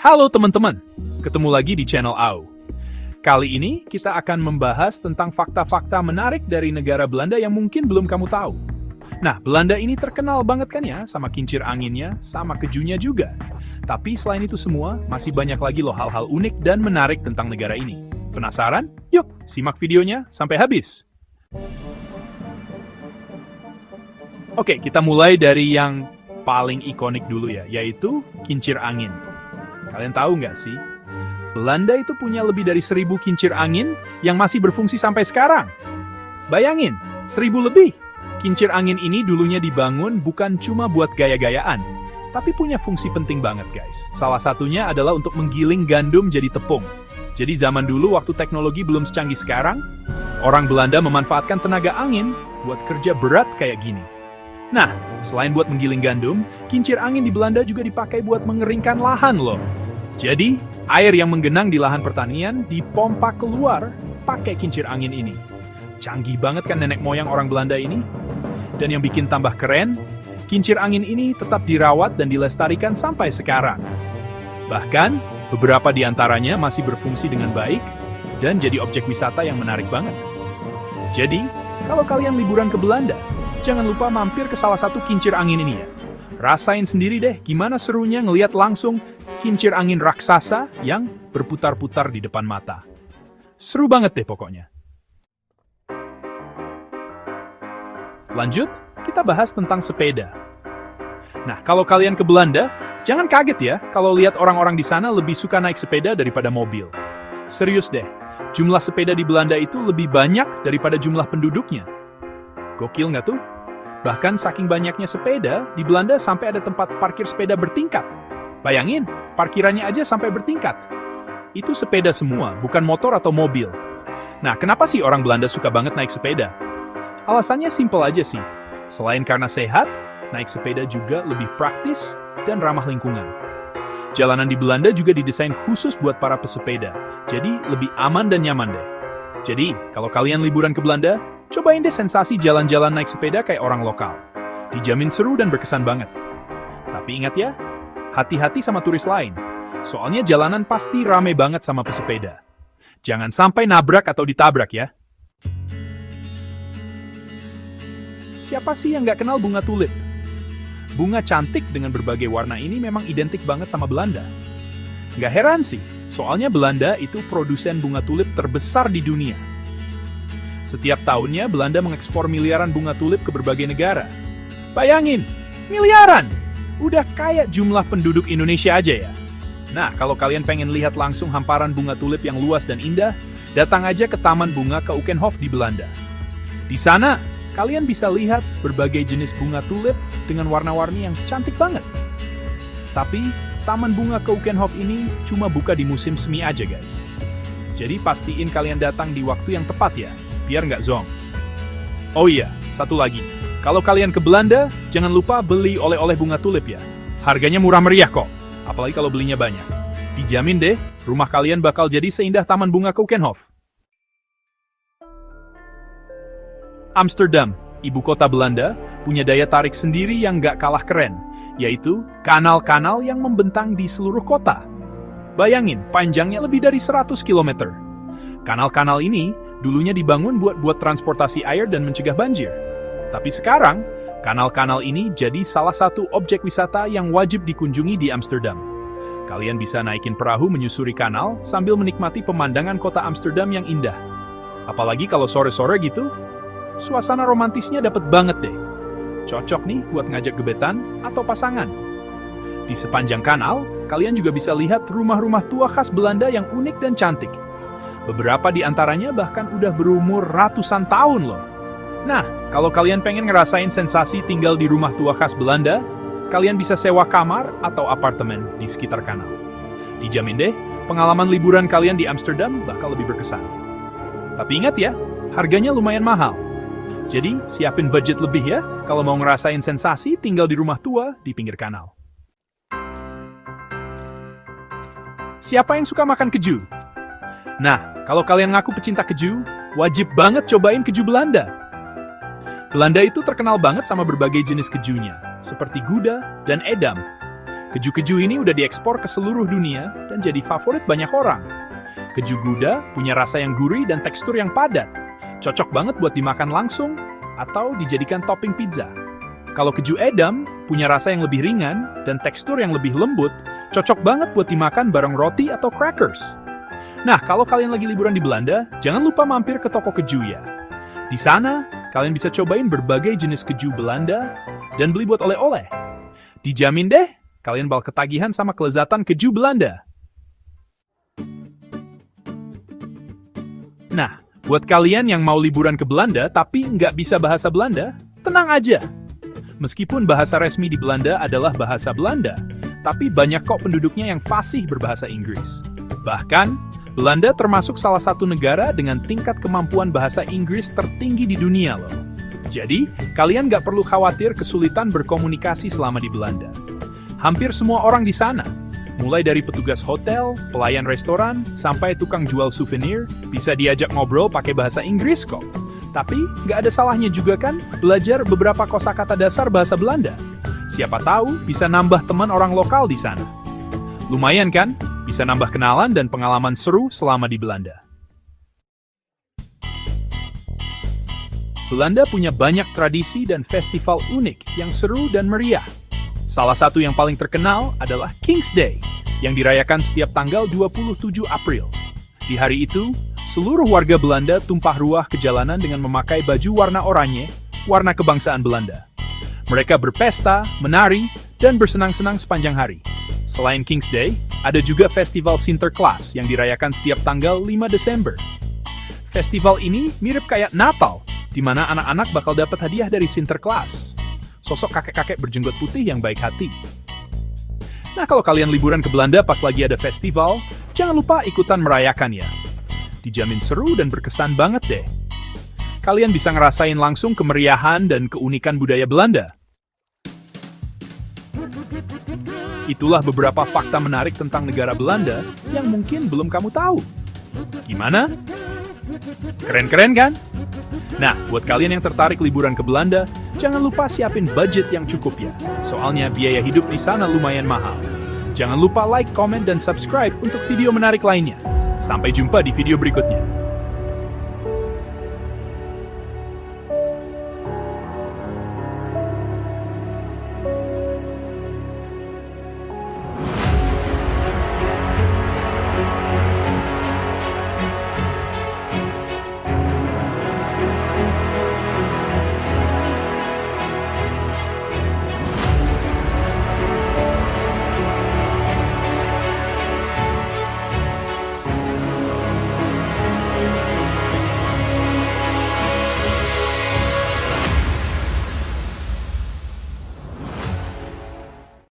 Halo teman-teman, ketemu lagi di channel AU. Kali ini kita akan membahas tentang fakta-fakta menarik dari negara Belanda yang mungkin belum kamu tahu. Nah, Belanda ini terkenal banget kan ya sama kincir anginnya, sama kejunya juga. Tapi selain itu semua, masih banyak lagi loh hal-hal unik dan menarik tentang negara ini. Penasaran? Yuk, simak videonya sampai habis. Oke, kita mulai dari yang paling ikonik dulu ya, yaitu kincir angin. Kalian tahu nggak sih? Belanda itu punya lebih dari 1000 kincir angin yang masih berfungsi sampai sekarang. Bayangin, 1000 lebih. Kincir angin ini dulunya dibangun bukan cuma buat gaya-gayaan, tapi punya fungsi penting banget guys. Salah satunya adalah untuk menggiling gandum jadi tepung. Jadi zaman dulu waktu teknologi belum secanggih sekarang, orang Belanda memanfaatkan tenaga angin buat kerja berat kayak gini. Nah, selain buat menggiling gandum, kincir angin di Belanda juga dipakai buat mengeringkan lahan loh. Jadi, air yang menggenang di lahan pertanian dipompa keluar pakai kincir angin ini. Canggih banget kan nenek moyang orang Belanda ini? Dan yang bikin tambah keren, kincir angin ini tetap dirawat dan dilestarikan sampai sekarang. Bahkan, beberapa di antaranya masih berfungsi dengan baik dan jadi objek wisata yang menarik banget. Jadi, kalau kalian liburan ke Belanda, jangan lupa mampir ke salah satu kincir angin ini ya. Rasain sendiri deh gimana serunya ngelihat langsung kincir angin raksasa yang berputar-putar di depan mata. Seru banget deh pokoknya. Lanjut, kita bahas tentang sepeda. Nah, kalau kalian ke Belanda, jangan kaget ya kalau lihat orang-orang di sana lebih suka naik sepeda daripada mobil. Serius deh, jumlah sepeda di Belanda itu lebih banyak daripada jumlah penduduknya. Gokil nggak tuh? Bahkan saking banyaknya sepeda, di Belanda sampai ada tempat parkir sepeda bertingkat. Bayangin, parkirannya aja sampai bertingkat. Itu sepeda semua, bukan motor atau mobil. Nah, kenapa sih orang Belanda suka banget naik sepeda? Alasannya simpel aja sih. Selain karena sehat, naik sepeda juga lebih praktis dan ramah lingkungan. Jalanan di Belanda juga didesain khusus buat para pesepeda, jadi lebih aman dan nyaman deh. Jadi, kalau kalian liburan ke Belanda, cobain deh sensasi jalan-jalan naik sepeda kayak orang lokal. Dijamin seru dan berkesan banget. Tapi ingat ya, hati-hati sama turis lain. Soalnya jalanan pasti rame banget sama pesepeda. Jangan sampai nabrak atau ditabrak ya. Siapa sih yang nggak kenal bunga tulip? Bunga cantik dengan berbagai warna ini memang identik banget sama Belanda. Nggak heran sih, soalnya Belanda itu produsen bunga tulip terbesar di dunia. Setiap tahunnya, Belanda mengekspor miliaran bunga tulip ke berbagai negara. Bayangin, miliaran! Udah kayak jumlah penduduk Indonesia aja ya. Nah, kalau kalian pengen lihat langsung hamparan bunga tulip yang luas dan indah, datang aja ke Taman Bunga Keukenhof di Belanda. Di sana, kalian bisa lihat berbagai jenis bunga tulip dengan warna-warni yang cantik banget. Tapi, Taman Bunga Keukenhof ini cuma buka di musim semi aja guys. Jadi pastiin kalian datang di waktu yang tepat ya, biar nggak zonk. Oh iya, satu lagi. Kalau kalian ke Belanda, jangan lupa beli oleh-oleh bunga tulip ya. Harganya murah meriah kok, apalagi kalau belinya banyak. Dijamin deh, rumah kalian bakal jadi seindah Taman Bunga Keukenhof. Amsterdam, ibu kota Belanda, punya daya tarik sendiri yang nggak kalah keren, yaitu kanal-kanal yang membentang di seluruh kota. Bayangin, panjangnya lebih dari 100 km. Kanal-kanal ini dulunya dibangun buat transportasi air dan mencegah banjir. Tapi sekarang, kanal-kanal ini jadi salah satu objek wisata yang wajib dikunjungi di Amsterdam. Kalian bisa naikin perahu menyusuri kanal sambil menikmati pemandangan kota Amsterdam yang indah. Apalagi kalau sore-sore gitu, suasana romantisnya dapet banget deh. Cocok nih buat ngajak gebetan atau pasangan. Di sepanjang kanal, kalian juga bisa lihat rumah-rumah tua khas Belanda yang unik dan cantik. Beberapa di antaranya bahkan udah berumur ratusan tahun loh. Nah, kalau kalian pengen ngerasain sensasi tinggal di rumah tua khas Belanda, kalian bisa sewa kamar atau apartemen di sekitar kanal. Dijamin deh, pengalaman liburan kalian di Amsterdam bakal lebih berkesan. Tapi ingat ya, harganya lumayan mahal. Jadi, siapin budget lebih ya, kalau mau ngerasain sensasi tinggal di rumah tua di pinggir kanal. Siapa yang suka makan keju? Nah, kalau kalian ngaku pecinta keju, wajib banget cobain keju Belanda. Belanda itu terkenal banget sama berbagai jenis kejunya, seperti Gouda dan Edam. Keju-keju ini udah diekspor ke seluruh dunia dan jadi favorit banyak orang. Keju Gouda punya rasa yang gurih dan tekstur yang padat. Cocok banget buat dimakan langsung atau dijadikan topping pizza. Kalau keju Edam punya rasa yang lebih ringan dan tekstur yang lebih lembut, cocok banget buat dimakan bareng roti atau crackers. Nah, kalau kalian lagi liburan di Belanda, jangan lupa mampir ke toko keju ya. Di sana, kalian bisa cobain berbagai jenis keju Belanda dan beli buat oleh-oleh. Dijamin deh, kalian bakal ketagihan sama kelezatan keju Belanda. Nah, buat kalian yang mau liburan ke Belanda tapi nggak bisa bahasa Belanda, tenang aja. Meskipun bahasa resmi di Belanda adalah bahasa Belanda, tapi banyak kok penduduknya yang fasih berbahasa Inggris. Bahkan, Belanda termasuk salah satu negara dengan tingkat kemampuan bahasa Inggris tertinggi di dunia loh. Jadi, kalian nggak perlu khawatir kesulitan berkomunikasi selama di Belanda. Hampir semua orang di sana, mulai dari petugas hotel, pelayan restoran, sampai tukang jual souvenir, bisa diajak ngobrol pakai bahasa Inggris kok. Tapi, nggak ada salahnya juga kan belajar beberapa kosakata dasar bahasa Belanda. Siapa tahu bisa nambah teman orang lokal di sana. Lumayan kan? Bisa nambah kenalan dan pengalaman seru selama di Belanda. Belanda punya banyak tradisi dan festival unik yang seru dan meriah. Salah satu yang paling terkenal adalah King's Day, yang dirayakan setiap tanggal 27 April. Di hari itu, seluruh warga Belanda tumpah ruah ke jalanan dengan memakai baju warna oranye, warna kebangsaan Belanda. Mereka berpesta, menari, dan bersenang-senang sepanjang hari. Selain King's Day, ada juga festival Sinterklaas yang dirayakan setiap tanggal 5 Desember. Festival ini mirip kayak Natal, di mana anak-anak bakal dapat hadiah dari Sinterklaas, sosok kakek-kakek berjenggot putih yang baik hati. Nah, kalau kalian liburan ke Belanda pas lagi ada festival, jangan lupa ikutan merayakan ya. Dijamin seru dan berkesan banget deh. Kalian bisa ngerasain langsung kemeriahan dan keunikan budaya Belanda. Itulah beberapa fakta menarik tentang negara Belanda yang mungkin belum kamu tahu. Gimana? Keren-keren kan? Nah, buat kalian yang tertarik liburan ke Belanda, jangan lupa siapin budget yang cukup ya. Soalnya biaya hidup di sana lumayan mahal. Jangan lupa like, comment, dan subscribe untuk video menarik lainnya. Sampai jumpa di video berikutnya.